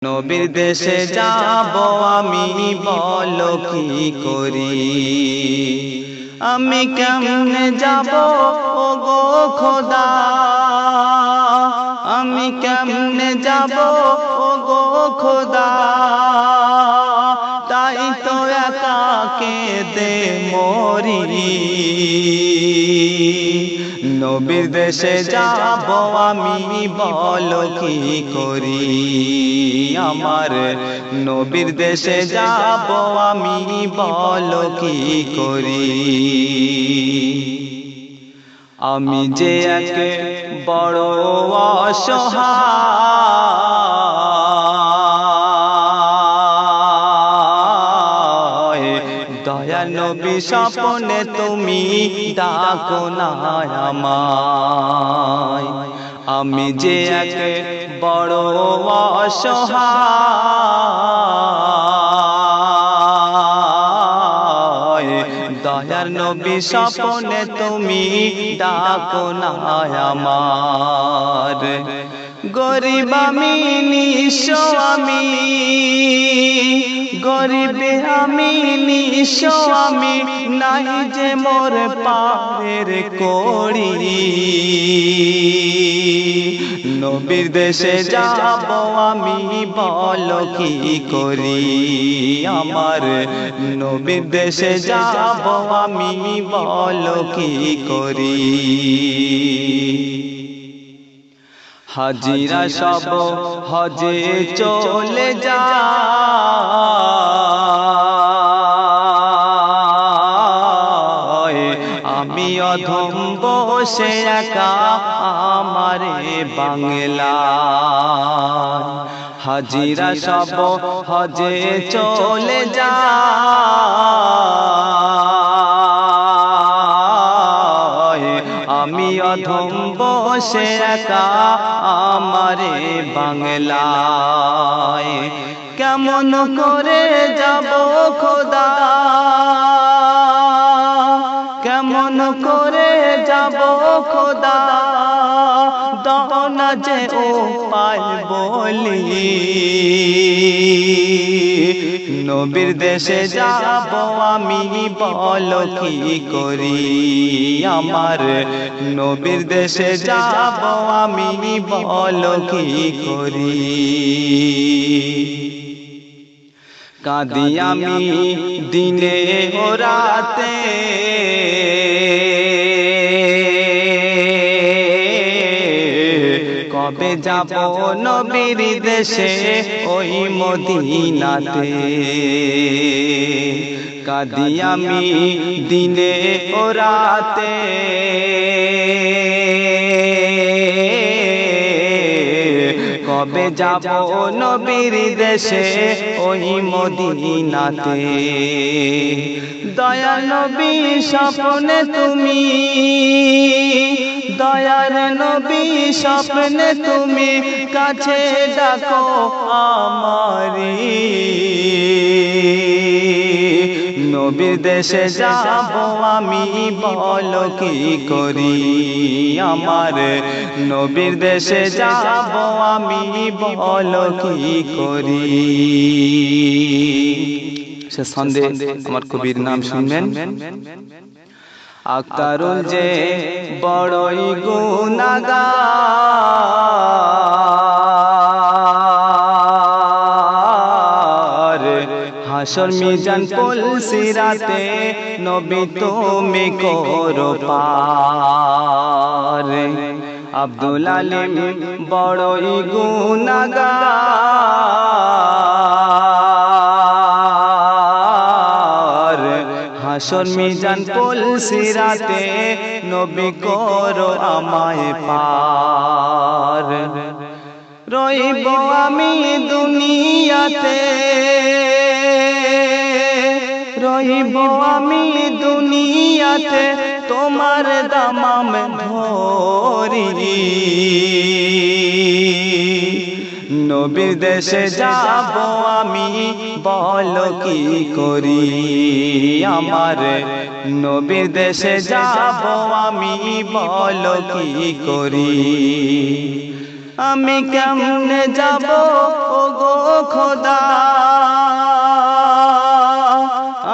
নবীর দেশে যাব আমি, বলো কি করি? আমি কেমনে যাব ওগো খোদা? আমি কেমনে যাব ওগো খোদা? তাই তো একা কেঁদে মরি। নবীর দেশে যাব আমি, বলো কি করি? আমার নবীর দেশে যাব আমি, বলো কি করি? আমি যে এক বড় অসহায়, দয়া নবী স্বপ্নে তুমি ডাকো না আমায়। আমি যে এক বড় অসহায়, দয়ার নবী স্বপ্নে তুমি ডাকো না আমার। গরিব আমি, নিঃস্ব আমি, গরিব আমি, নিঃস্ব আমি, নাই যে মোর পারের করি। নবীর দেশে যাব আমি, বলো কি করি? আমার নবীর দেশে যাব আমি, বলো কি করি? হাজিরা সব হজে চলে যায়, আমি অধম বসে একা আমারে বাংলায়। হাজিরা সব হজে চলে যায়, আমি অধম বসে একা আমারে বাংলায়। কেমন করে যাব খোদা? কেমন করে যাব খোদা? দাও না যে উপায় বলি। নবীর দেশে যাব আমি, বলো কি করি? আমার নবীর দেশে যাব আমি, বলো কি করি? কাঁদি আমি দিনে ও রাতে, কবে যাব নবীর দেশে ওই মদিনাতে? কাঁদি আমি দিনে ও রাতে, কবে যাব নবীর দেশে ওই মদিনাতে? দয়া নবী স্বপ্নে তুমি, দয়ার নবী স্বপ্নে তুমি কাছে ডাকো আমারি। নবীর দেশে যাব আমি, বলো কি করি? আমার নবীর দেশে যাব আমি, বলো কি করি? সে সন্দেহ আমার কবির নাম শুনবেন। আক্তারুল যে বড়ই গুনাহগার, হাসর মিজান পুল সিরাতে নবী তুমি করো পার। আব্দুল আলিম বড়ই গুনাহগার, হাসর মিজান পুল সিরাতে নবী করো আমায় পার। রইব আমি দুনিয়াতে, রইব আমি দুনিয়াতে তোমার দামাম ধরি। নবীর দেশে যাব আমি, বলো কি করি? আমার নবীর দেশে যাব আমি, বলো কি করি? আমি কেমনে যাব ওগো খোদা,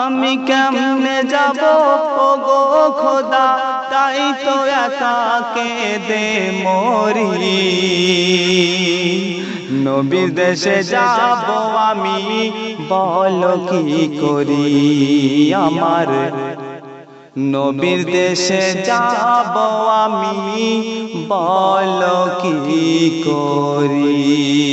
আমি কেমনে যাব ওগো খোদা, তাই তো একা কেঁদে মরি। নবীর দেশে যাব আমি, বলো কি করি আমার, নবীর দেশে যাব আমি, বলো কি করি।